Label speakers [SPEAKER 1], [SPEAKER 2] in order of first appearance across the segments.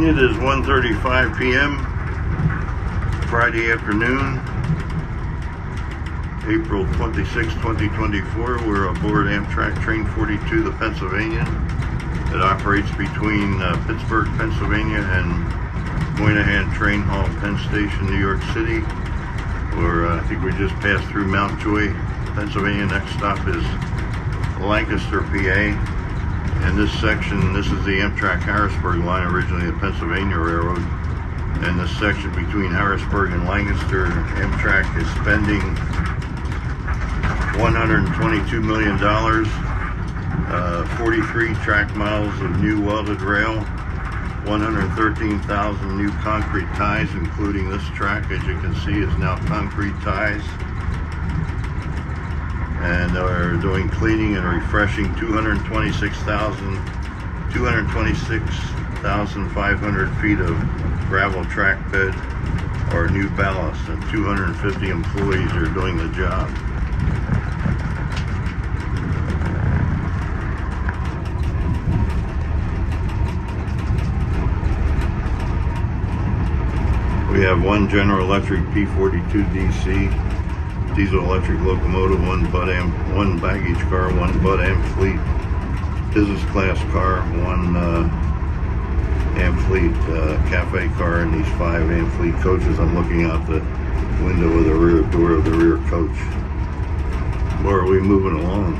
[SPEAKER 1] It is 1:35 p.m. Friday afternoon, April 26, 2024. We're aboard Amtrak Train 42, the Pennsylvanian. It operates between Pittsburgh, Pennsylvania and Moynihan Train Hall, Penn Station, New York City. I think we just passed through Mount Joy, Pennsylvania. Next stop is Lancaster, PA. In this section, this is the Amtrak Harrisburg line, originally the Pennsylvania Railroad. And this section between Harrisburg and Lancaster, Amtrak is spending $122 million, 43 track miles of new welded rail, 113,000 new concrete ties, including this track, as you can see, is now concrete ties. And they're doing cleaning and refreshing 226,500 feet of gravel track bed or new ballast, and 250 employees are doing the job. We have one General Electric P42 DC diesel electric locomotive, one baggage car, one Bud Amfleet business class car, one Amfleet cafe car, and these 5 Amfleet coaches. I'm looking out the window of the rear door of the rear coach. Where are we moving along?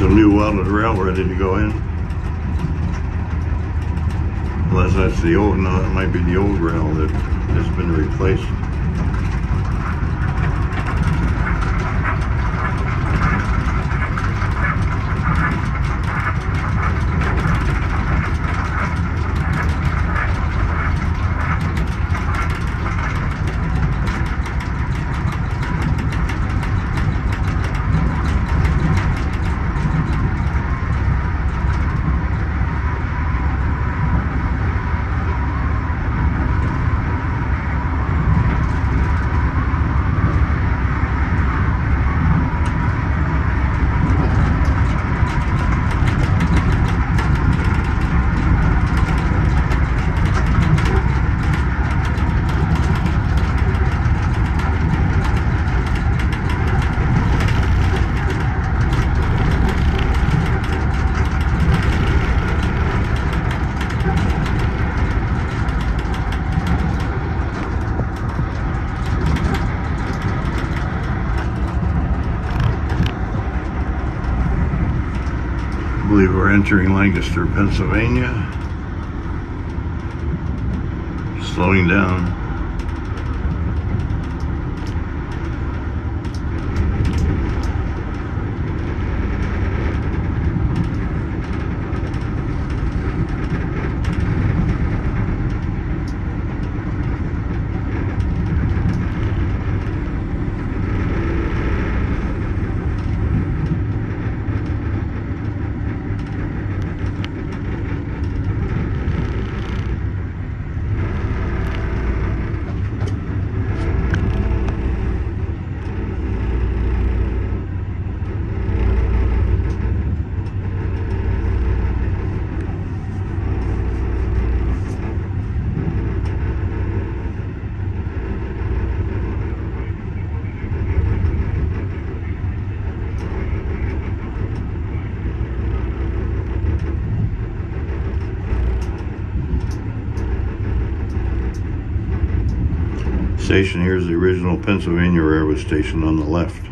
[SPEAKER 1] some new welded rail ready to go in. Unless that's the old, no, that might be the old rail that has been replaced. I believe we're entering Lancaster, Pennsylvania. Slowing down. Station here is the original Pennsylvania railroad station on the left.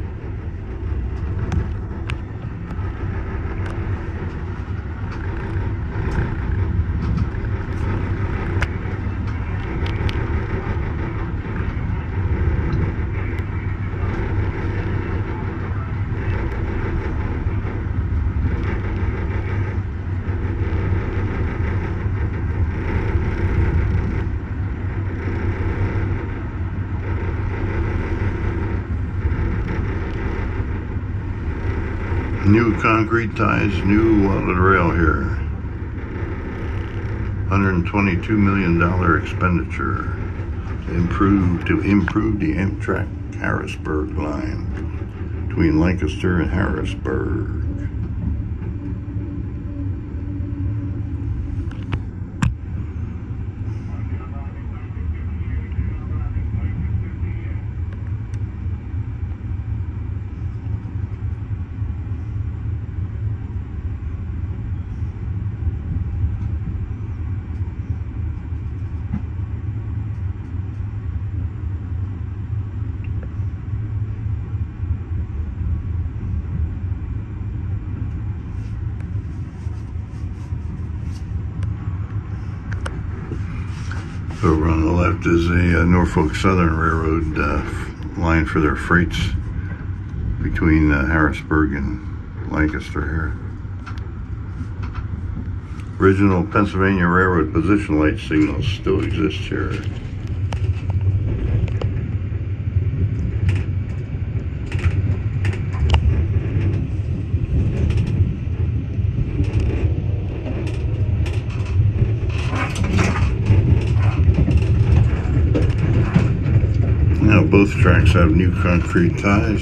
[SPEAKER 1] New concrete ties, new welded rail here. $122 million expenditure to improve the Amtrak Harrisburg line between Lancaster and Harrisburg. Over on the left is a Norfolk Southern Railroad line for their freights between Harrisburg and Lancaster here. Original Pennsylvania Railroad position light signals still exist here. Now both tracks have new concrete ties.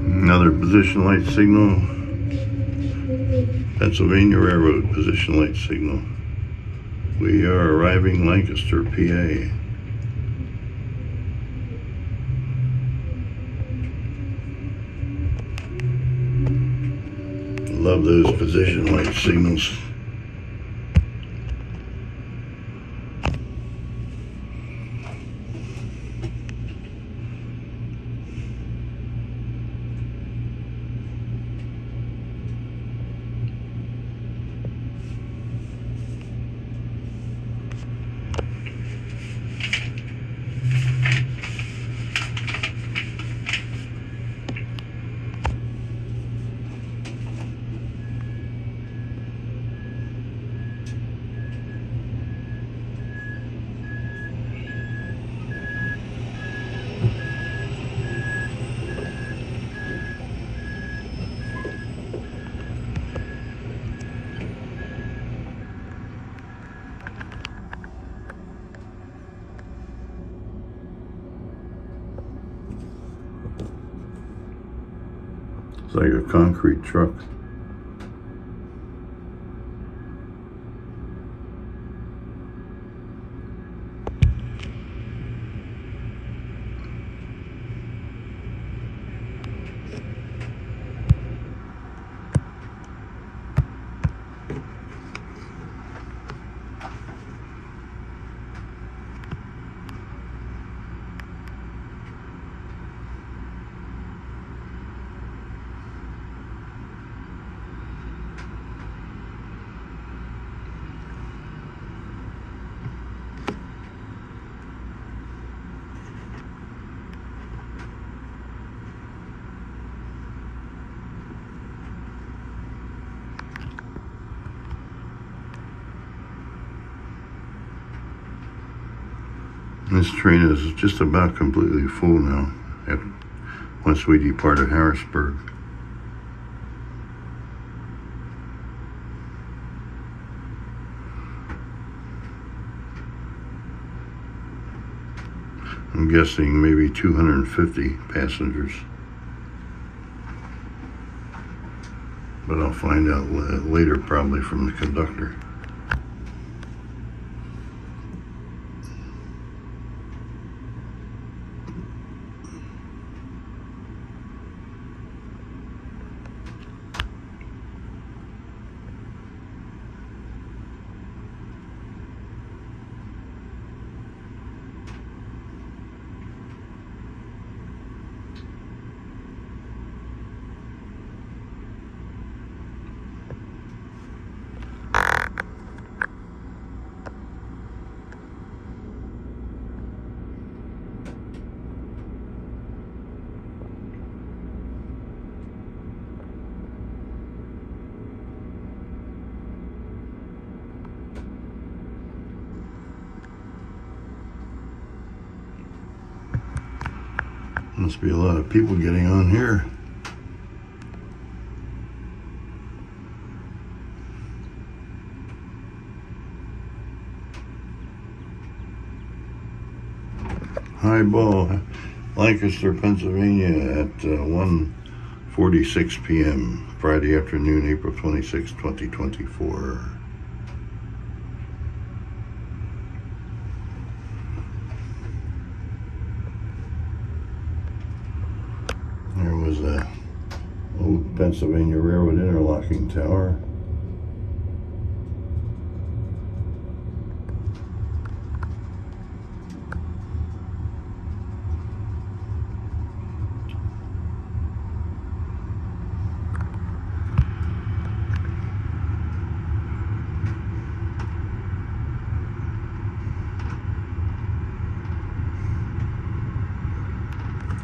[SPEAKER 1] Another position light signal. Pennsylvania Railroad position light signal. We are arriving Lancaster, PA. Love those position light signals. It's like a concrete truck. This train is just about completely full now once we departed Harrisburg. I'm guessing maybe 250 passengers, but I'll find out later, probably from the conductor. Must be a lot of people getting on here. Highball, Lancaster, Pennsylvania at 1:46 p.m. Friday afternoon, April 26, 2024. There was a old Pennsylvania Railroad interlocking tower.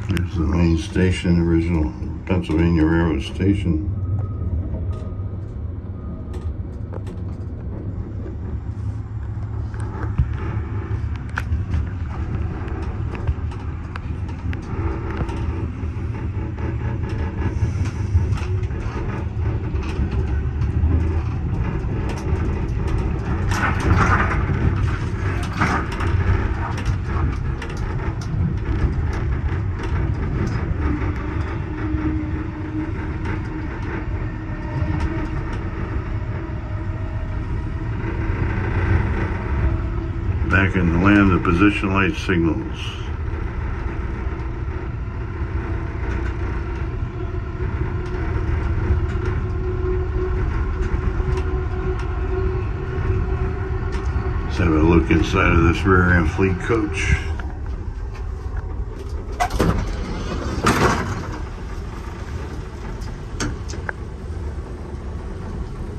[SPEAKER 1] Here's the main station, original Pennsylvania Railroad station. Checking land and position light signals. Let's have a look inside of this rear end fleet coach.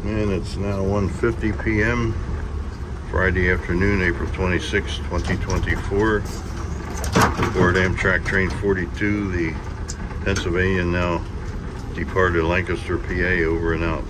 [SPEAKER 1] And it's now 1:50 p.m. Friday afternoon, April 26, 2024. Aboard Amtrak Train 42, the Pennsylvanian now departed Lancaster, PA, over and out.